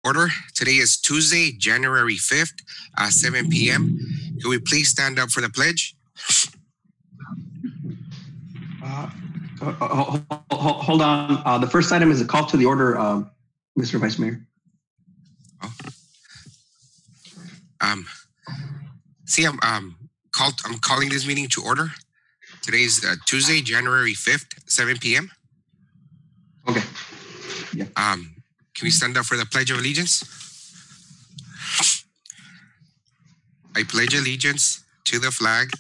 order. Today is Tuesday, January 5th, 7 p.m. Can we please stand up for the pledge? Hold on. The first item is a call to the order, Mr. Vice Mayor. I'm calling this meeting to order. Today is Tuesday, January 5th, 7 p.m. Okay. Yeah. Can we stand up for the Pledge of Allegiance? I pledge allegiance to the flag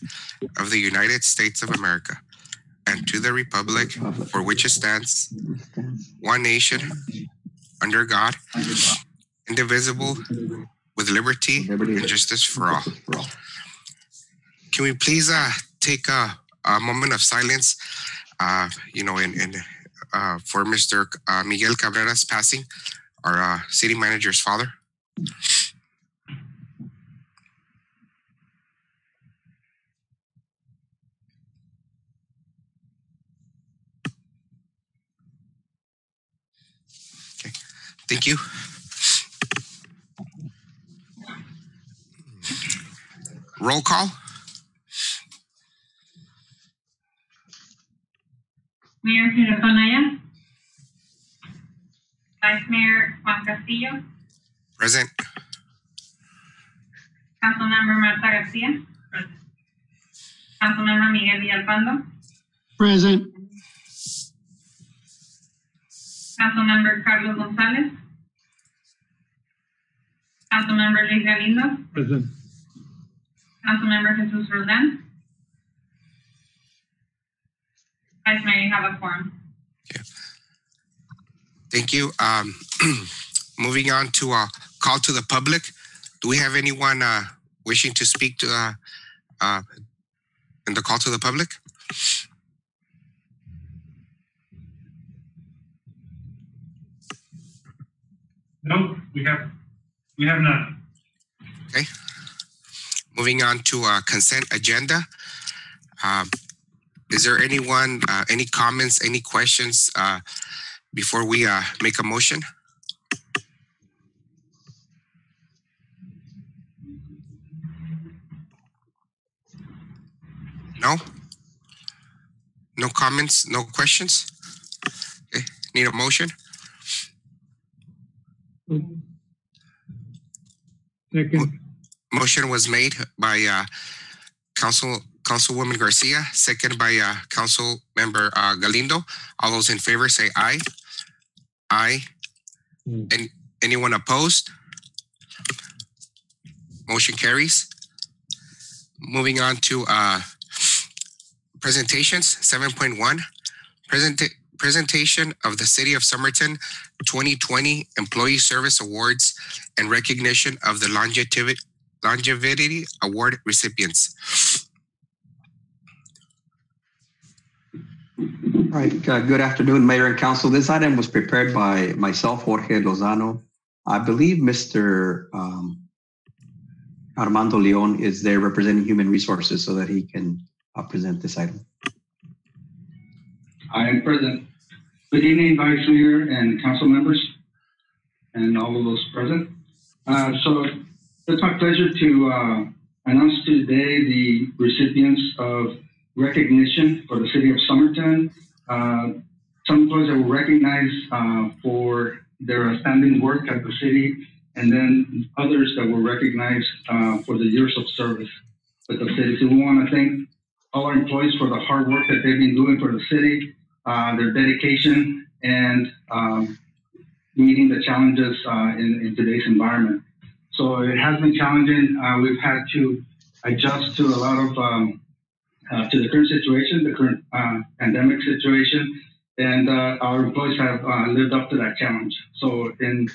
of the United States of America and to the republic for which it stands, one nation, under God, indivisible, with liberty and justice for all. Can we please take a moment of silence, for Mr. Miguel Cabrera's passing, our city manager's father? Okay, thank you. Roll call. Mayor Girasonaya. Vice Mayor Juan Castillo. Present. Councilmember Marta Garcia. Present. Councilmember Miguel Villalpando. Present. Councilmember Carlos Gonzalez. Councilmember Luis Galindo. Present. Councilmember Jesus Roldan. Vice Mayor, you have a quorum. Okay. Thank you. Moving on to a call to the public. Do we have anyone wishing to speak to in the call to the public? No, we have none. Okay. Moving on to a consent agenda. Is there anyone, any comments, any questions before we make a motion? No? No comments, no questions? Okay. Need a motion? Second. Motion was made by Councilwoman Garcia, second by Council Member Galindo. All those in favor say aye. Aye. And anyone opposed? Motion carries. Moving on to presentations, 7.1. Presentation of the City of Somerton 2020 Employee Service Awards and recognition of the Longevity Award recipients. All right. Good afternoon, Mayor and Council. This item was prepared by myself, Jorge Lozano. I believe Mr. Armando Leon is there representing Human Resources so that he can present this item. I am present. Good evening, Vice Mayor and Council members and all of those present. So it's my pleasure to announce today the recipients of recognition for the City of Somerton. Some employees that were recognized for their outstanding work at the city, and then others that were recognized for the years of service with the city. So we want to thank all our employees for the hard work that they've been doing for the city, their dedication, and meeting the challenges in today's environment. So it has been challenging. We've had to adjust to a lot of to the current situation, the current pandemic situation, and our employees have lived up to that challenge. So in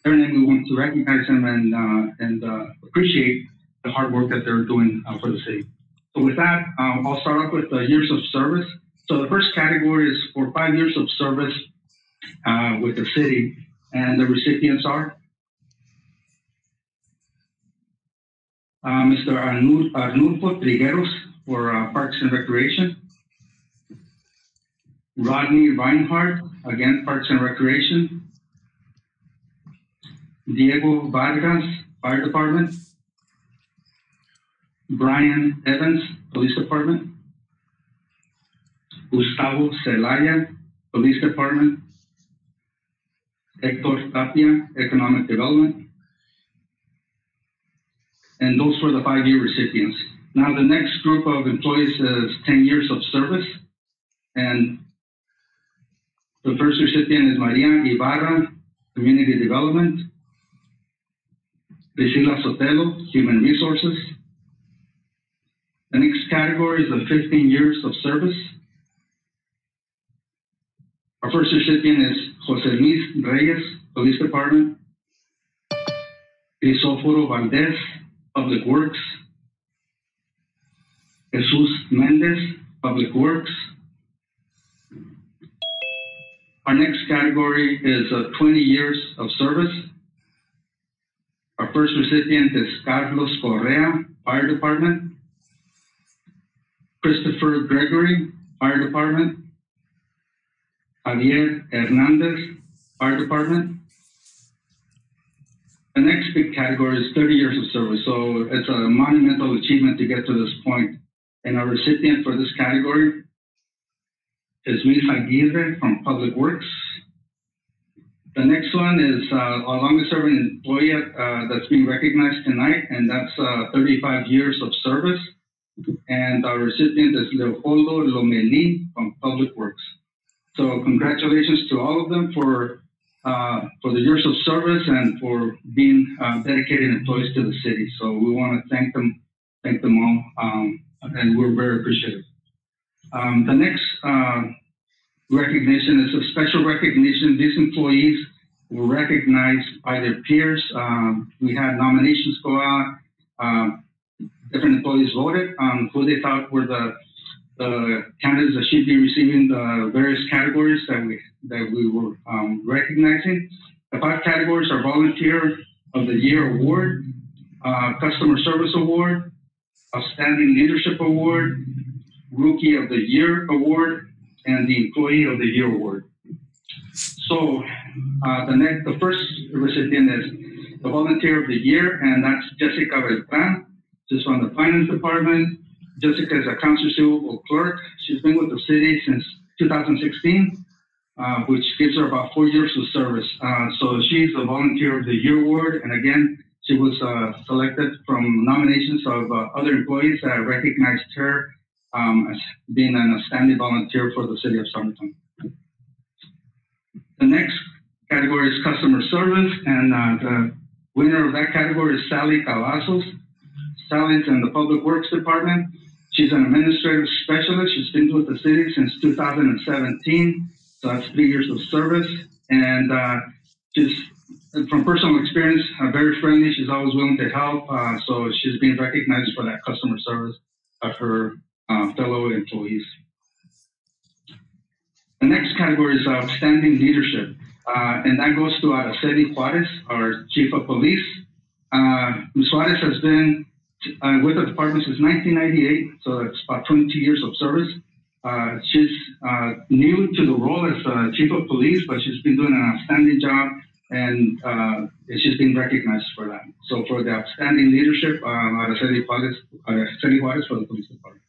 their name, we want to recognize them and appreciate the hard work that they're doing for the city. So with that, I'll start off with the years of service. So the first category is for 5 years of service with the city, and the recipients are Mr. Arnulfo Trigueros for Parks and Recreation, Rodney Reinhardt, again, Parks and Recreation, Diego Vargas, Fire Department. Brian Evans, Police Department. Gustavo Celaya, Police Department. Hector Tapia, Economic Development. And those were the 5-year recipients. Now the next group of employees is 10 years of service. And the first recipient is Maria Ibarra, Community Development. Priscilla Sotelo, Human Resources. The next category is the 15 years of service. Our first recipient is Jose Luis Reyes, Police Department. Crisóforo Valdez, Public Works. Jesus Mendez, Public Works. Our next category is 20 years of service. Our first recipient is Carlos Correa, Fire Department. Christopher Gregory, Fire Department. Javier Hernandez, Fire Department. The next big category is 30 years of service. So it's a monumental achievement to get to this point. And our recipient for this category is Luis Aguirre from Public Works. The next one is our longest serving employee that's being recognized tonight, and that's 35 years of service. And our recipient is Leopoldo Lomelí from Public Works. So congratulations to all of them for the years of service and for being dedicated employees to the city. So we want to thank them all, and we're very appreciative. The next recognition is a special recognition. These employees were recognized by their peers. We had nominations go out. Different employees voted on who they thought were the candidates that should be receiving the various categories that we were recognizing. The 5 categories are Volunteer of the Year Award, Customer Service Award, Outstanding Leadership Award, Rookie of the Year Award, and the Employee of the Year Award. So the first recipient is the Volunteer of the Year, and that's Jessica Beltran. She's from the Finance Department. Jessica is a accounts receivable clerk. She's been with the city since 2016, which gives her about 4 years of service. So she's the Volunteer of the Year Award, and again, she was selected from nominations of other employees that recognized her as being an outstanding volunteer for the city of Somerton. The next category is Customer Service, and the winner of that category is Sally Cavazos. Sally's in the Public Works Department. She's an administrative specialist. She's been with the city since 2017, so that's 3 years of service. And she's, from personal experience, very friendly. She's always willing to help. So she's been recognized for that customer service of her fellow employees. The next category is Outstanding Leadership, and that goes to Araceli Juarez, our Chief of Police. Ms. Juarez has been with the department since 1998, so that's about 22 years of service. She's new to the role as Chief of Police, but she's been doing an outstanding job, and she's been recognized for that. So for the outstanding leadership, Araceli Juarez for the Police Department.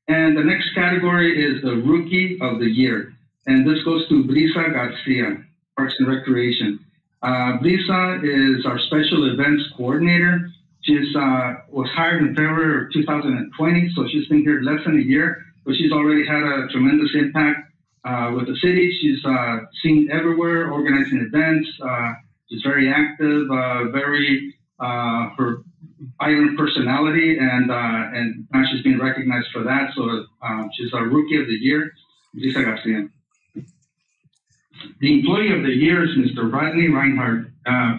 And the next category is the Rookie of the Year, and this goes to Brisa Garcia, Parks and Recreation. Brisa is our Special Events Coordinator. She's was hired in February of 2020, so she's been here less than a year, but she's already had a tremendous impact with the city. She's seen everywhere, organizing events. She's very active, very her vibrant personality, and now she's been recognized for that. So she's our Rookie of the Year, Lisa Garcia. The Employee of the Year is Mr. Rodney Reinhardt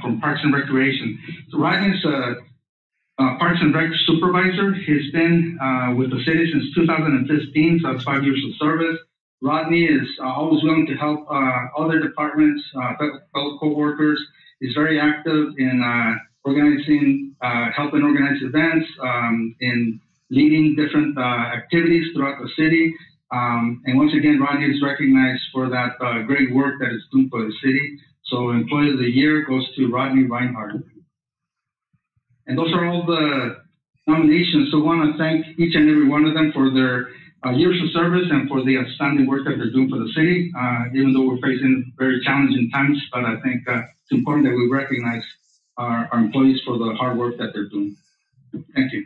from Parks and Recreation. So Rodney's a Parks and Rec supervisor. He's been with the city since 2015, so that's 5 years of service. Rodney is always willing to help other departments, fellow co-workers. He's very active in organizing, helping organize events, in leading different activities throughout the city. And once again, Rodney is recognized for that great work that is doing for the city. So Employee of the Year goes to Rodney Reinhardt. And those are all the nominations. So I want to thank each and every one of them for their years of service and for the outstanding work that they're doing for the city, even though we're facing very challenging times. But I think it's important that we recognize our employees for the hard work that they're doing. Thank you.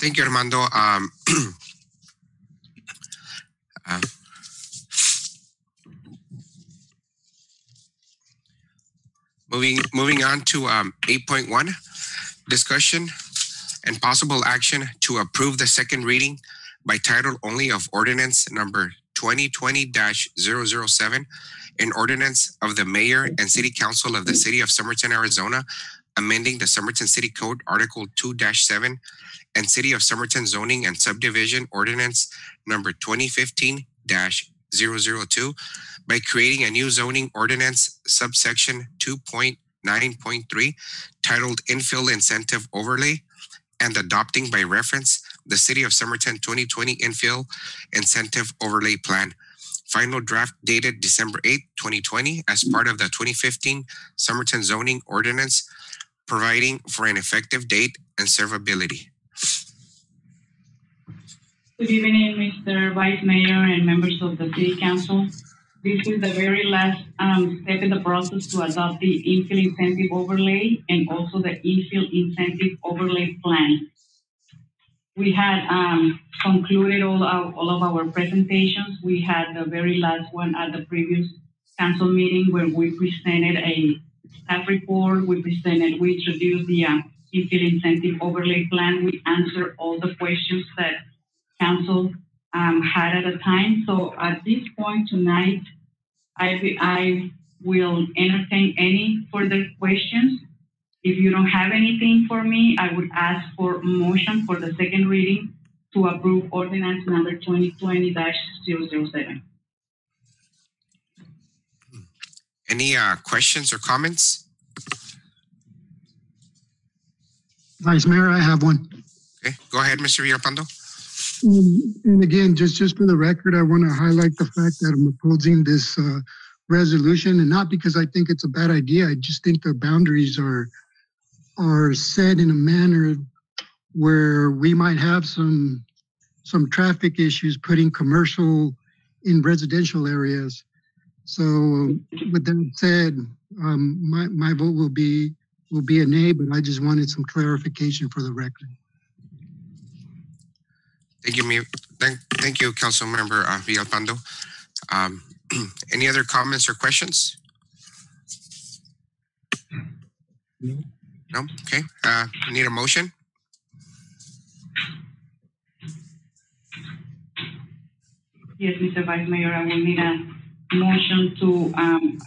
Thank you, Armando. Moving on to 8.1, discussion and possible action to approve the second reading by title only of ordinance number 2020-007, an ordinance of the mayor and city council of the city of Somerton, Arizona, amending the Somerton City Code Article 2-7 and City of Somerton Zoning and Subdivision Ordinance number 2015-002 by creating a new zoning ordinance subsection 2.9.3 titled Infill Incentive Overlay and adopting by reference the City of Somerton 2020 Infill Incentive Overlay Plan. Final draft dated December 8, 2020 as part of the 2015 Somerton Zoning Ordinance, providing for an effective date and servability. Good evening, Mr. Vice Mayor and members of the City Council. This is the very last step in the process to adopt the Infill Incentive Overlay and also the Infill Incentive Overlay Plan. We had concluded all of our presentations. We had the very last one at the previous council meeting where we presented a staff report. We introduced the Infill Incentive Overlay Plan. We answered all the questions that council had at the time. So at this point tonight, I will entertain any further questions. If you don't have anything for me, I would ask for motion for the second reading to approve ordinance number 2020-007. Any questions or comments? Vice Mayor, I have one. Okay, go ahead, Mr. Villalpando. And again, just for the record, I want to highlight the fact that I'm opposing this resolution, and not because I think it's a bad idea. I just think the boundaries are set in a manner where we might have some traffic issues putting commercial in residential areas. So with that said, my vote will be a nay, but I just wanted some clarification for the record. Thank you, Councilmember Villalpando. Any other comments or questions? No? Okay. Need a motion? Yes, Mr. Vice Mayor, I will need a motion to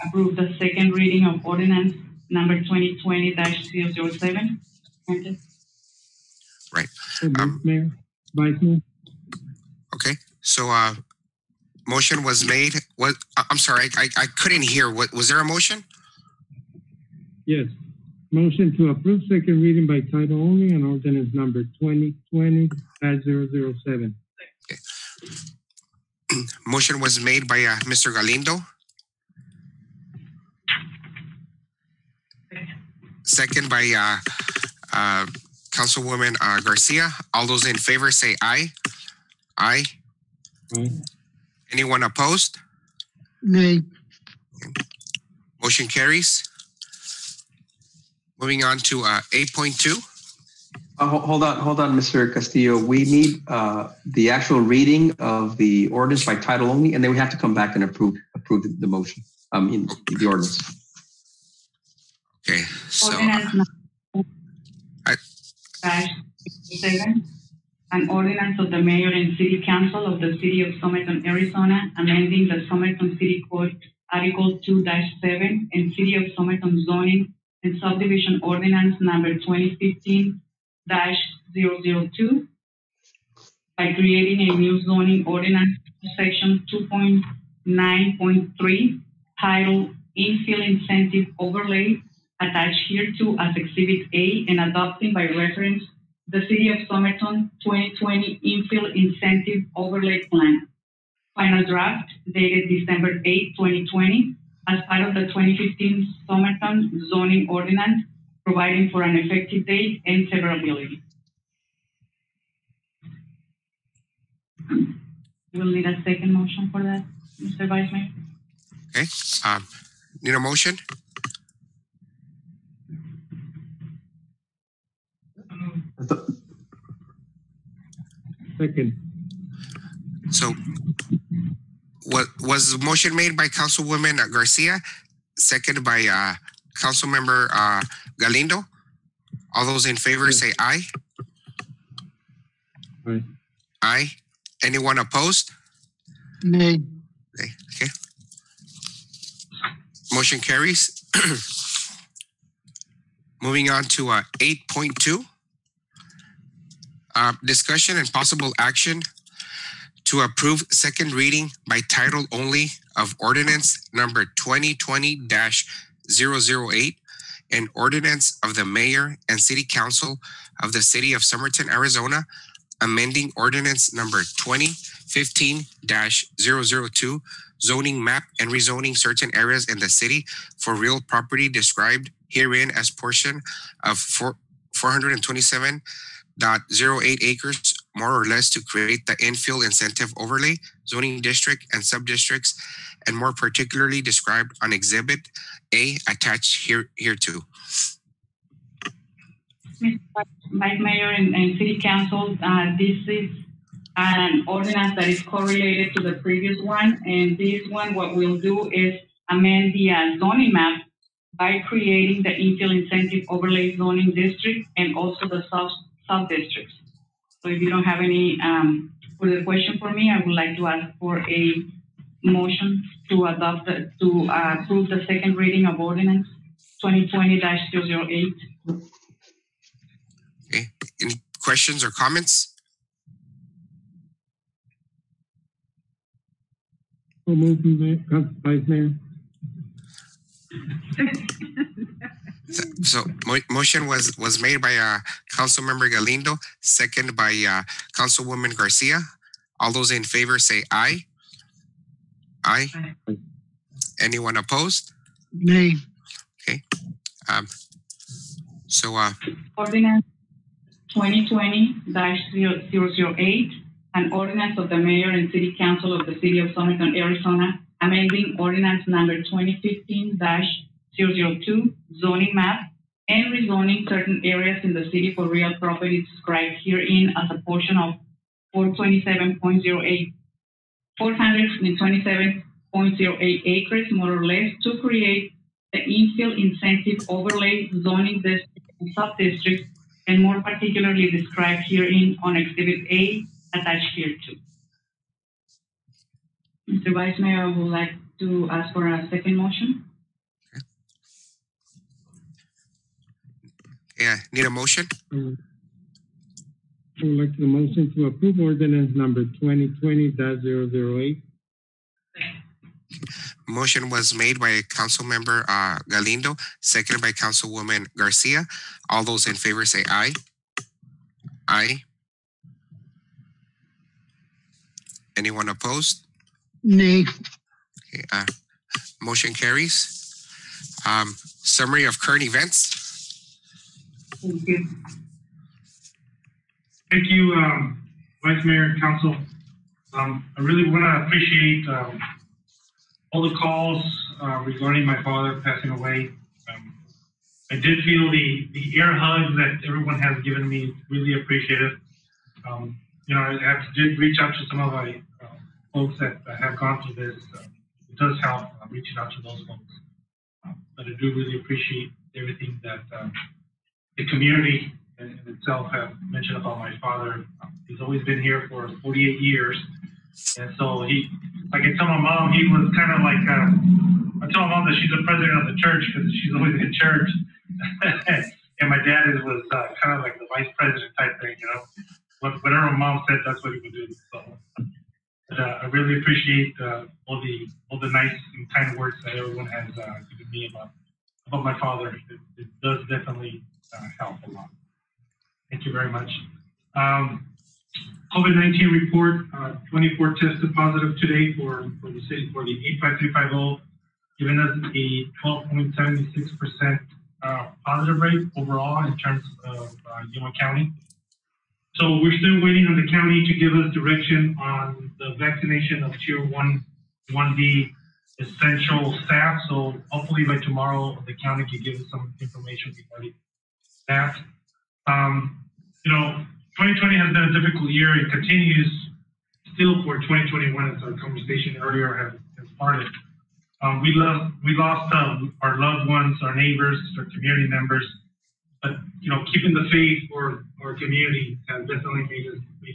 approve the second reading of ordinance number 2020-007. Right. Mayor, Vice Mayor. Okay. So motion was made. What? I'm sorry, I couldn't hear. What was there a motion? Yes. Motion to approve second reading by title only on ordinance number 2020-007. Okay. Motion was made by Mr. Galindo. Second by Councilwoman Garcia. All those in favor say aye. Aye. Aye. Anyone opposed? Nay. Motion carries. Moving on to 8.2. Hold on, Mr. Castillo. We need the actual reading of the ordinance by title only, and then we have to come back and approve the motion, in the ordinance. Okay, so Ordinance number 7, an ordinance of the mayor and city council of the city of Somerton, Arizona, amending the Somerton City Code Article 2-7 and City of Somerton Zoning and Subdivision Ordinance number 2015-002 by creating a new zoning ordinance section 2.9.3 titled Infill Incentive Overlay, attached hereto as Exhibit A, and adopting by reference the City of Somerton 2020 Infill Incentive Overlay Plan. final draft dated December 8, 2020, as part of the 2015 Somerton zoning ordinance, providing for an effective date and severability. We'll need a second motion for that, Mr. Vice Mayor. Okay. Need a motion? Second. So, what was the motion made by Councilwoman Garcia, seconded by Councilmember Galindo? All those in favor say aye. Aye. Aye. Anyone opposed? Nay. Okay. Motion carries. Moving on to 8.2. Discussion and possible action to approve second reading by title only of ordinance number 2020-008, an ordinance of the mayor and city council of the city of Somerton, Arizona, amending ordinance number 2015-002, zoning map and rezoning certain areas in the city for real property described herein as portion of 427.08 acres, more or less, to create the infill incentive overlay zoning district and sub-districts, and more particularly described on Exhibit A attached hereto. Mr. Vice Mayor and City Council, this is an ordinance that is correlated to the previous one, and this one, what we'll do is amend the zoning map by creating the infill incentive overlay zoning district and also the sub-districts. So if you don't have any further question for me, I would like to ask for a motion to approve the second reading of ordinance 2020-008. Okay. Any questions or comments? So moved, Vice Mayor. So motion was made by Councilmember Galindo, second by Councilwoman Garcia. All those in favor say aye. Aye. Aye. Anyone opposed? Nay. Okay. So Ordinance 2020-008, an ordinance of the mayor and city council of the city of Somerton, Arizona, amending ordinance number 2015-002, zoning map and rezoning certain areas in the city for real property described herein as a portion of 427.08 acres, more or less, to create the infill incentive overlay zoning district and sub-district, and more particularly described herein on Exhibit A attached here too. Mr. Vice Mayor, I would like to ask for a second motion. yeah, need a motion? I would like the motion to approve ordinance number 2020-008. Motion was made by Councilmember Galindo, seconded by Councilwoman Garcia. All those in favor say aye. Aye. Anyone opposed? Nay. Okay, motion carries. Summary of current events. Thank you. Thank you, Vice Mayor and Council. I really want to appreciate all the calls regarding my father passing away. I did feel the air hug that everyone has given me. Really appreciate it. You know, I did reach out to some of my folks that have gone through this. It does help reaching out to those folks. But I do really appreciate everything that the community in itself have mentioned about my father. He's always been here for 48 years. And so like I tell my mom, he was kind of like, I tell my mom that she's the president of the church because she's always in church. And my dad was kind of like the vice president type thing, you know. Whatever my mom said, that's what he would do. So but, I really appreciate all the nice and kind words that everyone has given me about my father. It does definitely help a lot. Thank you very much. COVID-19 report, 24 tested positive today for the city, for the 85350, giving us a 12.76% positive rate overall in terms of Yuma County. So we're still waiting on the county to give us direction on the vaccination of Tier 1B essential staff. So hopefully by tomorrow, the county can give us some information regarding that. 2020 has been a difficult year. It continues still for 2021, as our conversation earlier has started. We lost our loved ones, our neighbors, our community members, but keeping the faith for our community has definitely made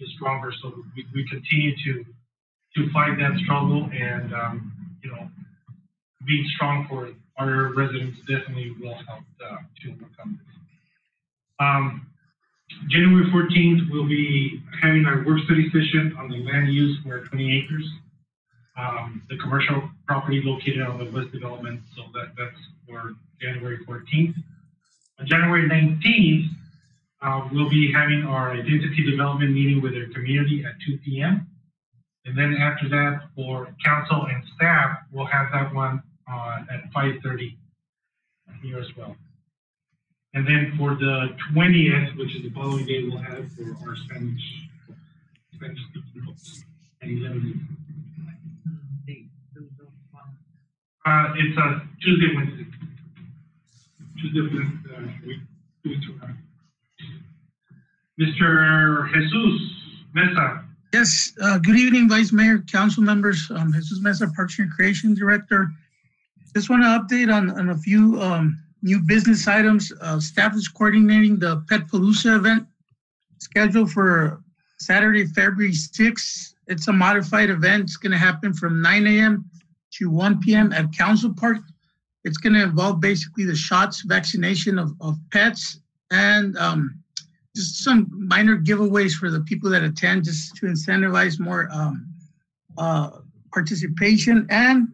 us stronger. So we continue to fight that struggle, and being strong for our residents definitely will help to overcome this. January 14th, we'll be having our work study session on the land use for 20 acres, the commercial property located on the West Development. So that's for January 14th. On January 19th, we'll be having our identity development meeting with our community at 2 p.m. And then after that, for council and staff, we'll have that one at 5:30 here as well. And then for the 20th, which is the following day, we'll have for our Spanish speaking folks at 11. It's a Tuesday, Wednesday. Mr. Jesus Mesa. Yes, good evening, Vice Mayor, council members. Jesus Mesa, Parks and Recreation Director. Just want to update on a few new business items. Staff is coordinating the Pet Palooza event scheduled for Saturday, February 6th. It's a modified event. It's going to happen from 9 a.m. to 1 p.m. at Council Park. It's going to involve basically the shots, vaccination of pets, and just some minor giveaways for the people that attend, just to incentivize more participation. And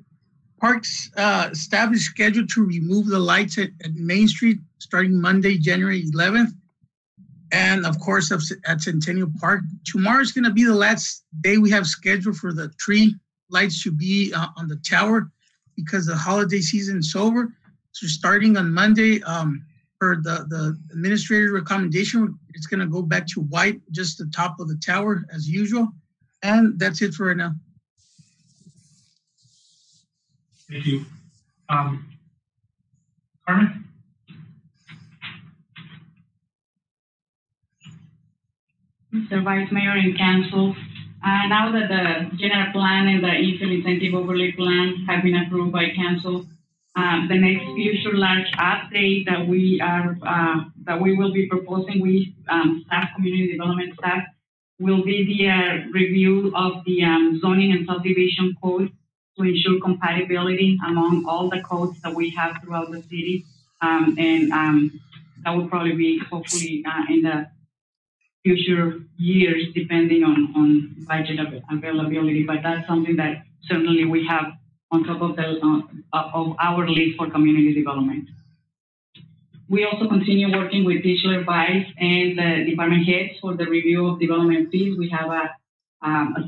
Parks staff is scheduled to remove the lights at Main Street starting Monday, January 11th. And of course, at Centennial Park. Tomorrow is going to be the last day we have scheduled for the tree lights to be on the tower, because the holiday season is over. So starting on Monday, per the administrator's recommendation, it's going to go back to white, just the top of the tower as usual. And that's it for right now. Thank you. Carmen? Mr. Vice Mayor and Council, now that the general plan and the infill incentive overlay plan have been approved by Council, the next future large update that we will be proposing with staff, community development staff, will be the review of the zoning and subdivision code to ensure compatibility among all the codes that we have throughout the city, and that will probably be hopefully in the future years, depending on budget availability. But that's something that certainly we have on top of our list for community development. We also continue working with Tischler Vice and the department heads for the review of development fees. We have a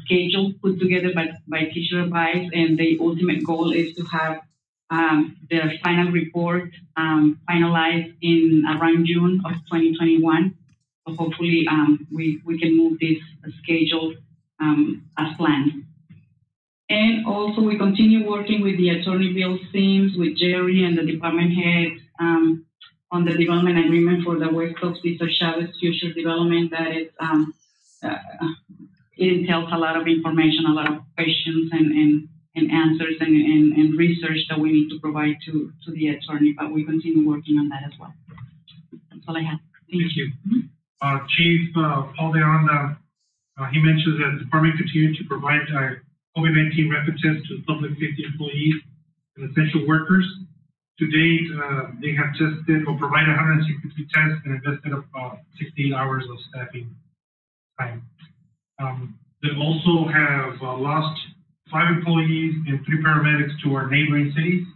schedule put together by Tischler Vice, and the ultimate goal is to have the final report finalized in around June of 2021. So hopefully we can move this schedule as planned. And also we continue working with the Attorney Bill Sims, with Jerry and the department heads on the development agreement for the West Coast Cesar Chavez future development. That is, it entails a lot of information, a lot of questions and answers and research that we need to provide to the attorney, but we continue working on that as well. That's all I have. Thank you. Chief Paul De Anda, he mentions that the department continues to provide COVID-19 rapid tests to public safety employees and essential workers. To date, they have tested or provided 163 tests and invested about 68 hours of staffing time. They also have lost 5 employees and 3 paramedics to our neighboring cities.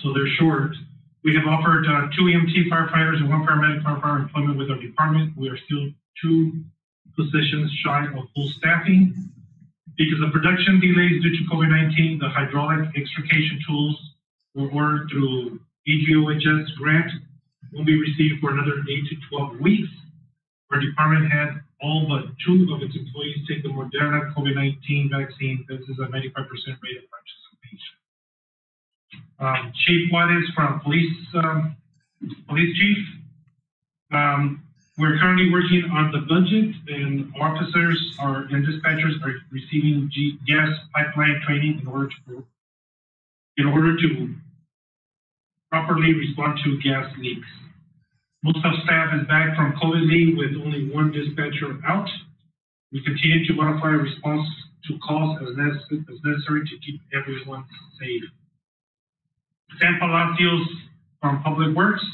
So they're short. We have offered 2 EMT firefighters and 1 paramedic firefighter employment with our department. We are still 2 positions shy of full staffing. Because of production delays due to COVID-19, the hydraulic extrication tools were ordered through AGOHS grant will be received for another 8 to 12 weeks. Our department had all but 2 of its employees take the Moderna COVID-19 vaccine. This is a 95% rate of participation. Chief Juarez from Police Chief. We're currently working on the budget, and officers and dispatchers are receiving gas pipeline training in order to properly respond to gas leaks. Most of staff is back from COVID leave with only 1 dispatcher out. We continue to modify our response to calls as necessary to keep everyone safe. San Palacios from Public Works.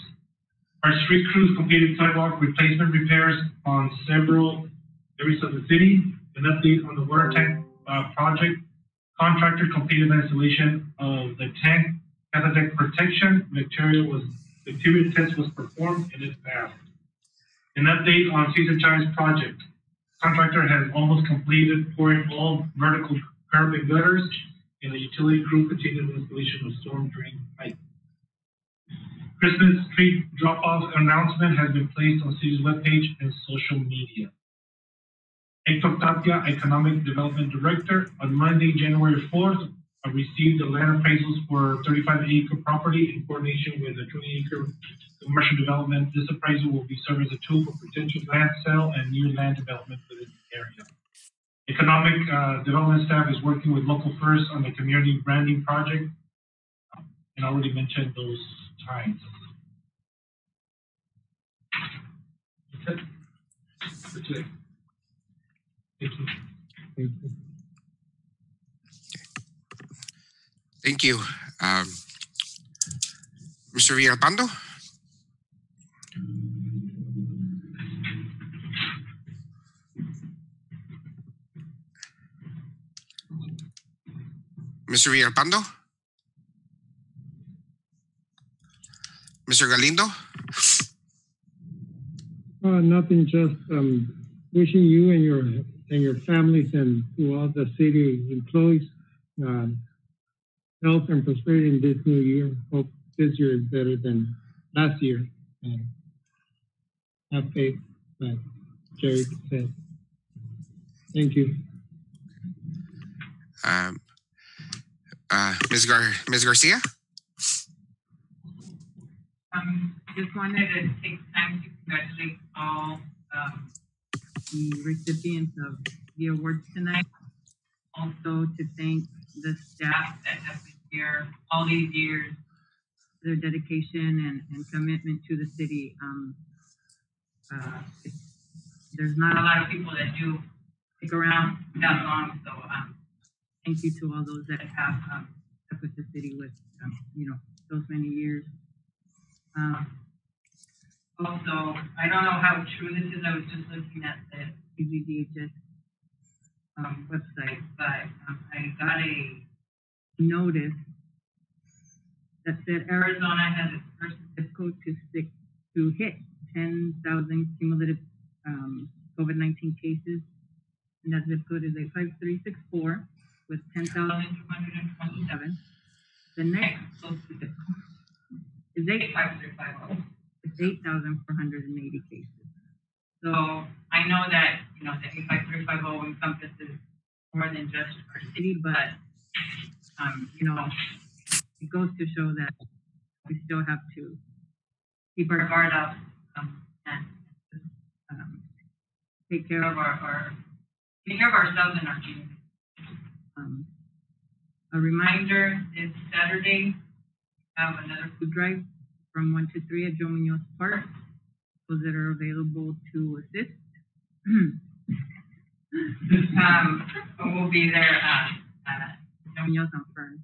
Our street crews completed sidewalk replacement repairs on several areas of the city. An update on the water tank project. Contractor completed the installation of the tank cathodic protection. Bacteria test was performed and it passed. An update on Cesar Chávez project. Contractor has almost completed pouring all vertical curb and gutters, and the utility crew continued the installation of storm drain pipe. Christmas tree drop-off announcement has been placed on city's webpage and social media. Hector Tapia, Economic Development Director, on Monday, January 4th, received the land appraisals for 35-acre property in coordination with a 20-acre commercial development. This appraisal will be served as a tool for potential land sale and new land development within the area. Economic Development staff is working with Local First on the community branding project, and I already mentioned those times. That's it for today. Thank you. Thank you. Thank you. Mr. Villalpando? Mr. Villalpando? Mr. Galindo? Nothing, just wishing you and your families and to all the city employees health and prosperity in this new year. Hope this year is better than last year. And have faith, like Jerry said. Thank you. Ms. Garcia? Just wanted to take time to congratulate all the recipients of the awards tonight. Also to thank the staff that have been here all these years, their dedication and commitment to the city. There's not a lot of people that do stick around that long, so thank you to all those that have stuck with the city with those many years. Also, I don't know how true this is. I was just looking at the UVDHS website, but I got a notice that said Arizona has its first zip code to hit 10,000 cumulative COVID-19 cases, and that zip code is 85364 with 10,227. The next closest zip code is 85350 with 8,480 cases. So I know that the 85350 encompasses more than just our city, but it goes to show that we still have to keep our guard up and take care of ourselves and our community. A reminder: this Saturday we have another food drive from 1 to 3 at Joe Munoz Park. Those that are available to assist. We'll be there at Joe Munoz on Fern.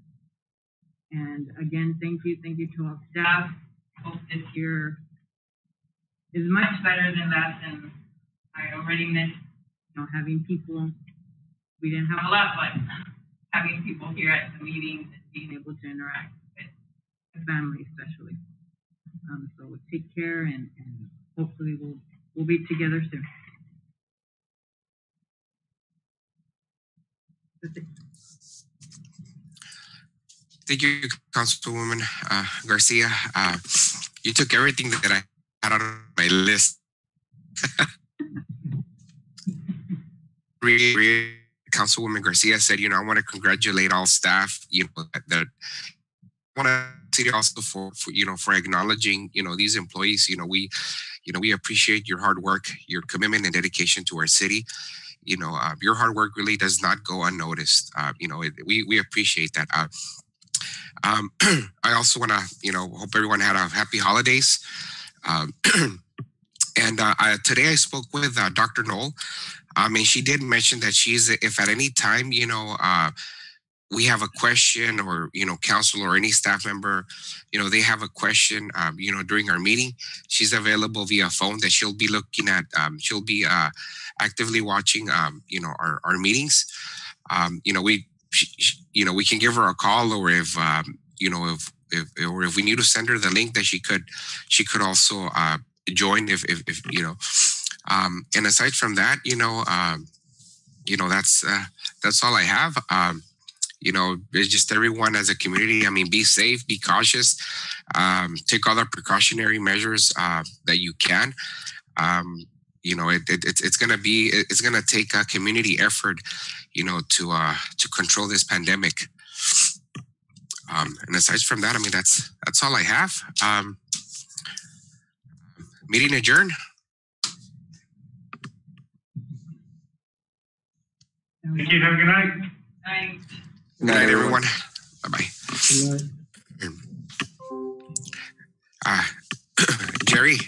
And again, thank you to all staff. Hope this year is much better than last, and I already missed, having people. We didn't have a lot, but having people here at the meetings and being able to interact with the family, especially. So take care, and hopefully we'll be together soon. That's it. Thank you, Councilwoman Garcia. You took everything that I had on my list. Councilwoman Garcia said, I want to congratulate all staff, that want to city also for acknowledging, these employees. We appreciate your hard work, your commitment and dedication to our city. Your hard work really does not go unnoticed. We appreciate that. I also want to, hope everyone had a happy holidays. And today I spoke with Dr. Knoll. And she did mention that if at any time, we have a question, or, council or any staff member, they have a question, during our meeting, she's available via phone, that she'll be looking at, she'll be actively watching, our meetings. We can give her a call, or if we need to send her the link, that she could also join if. And aside from that, that's all I have. It's just everyone as a community. Be safe, be cautious, take all the precautionary measures that you can. It's gonna take a community effort, to control this pandemic. And aside from that, that's all I have. Meeting adjourned. Thank you. Have a good night. Aye. Good night, everyone. Bye-bye. Good night. Jerry.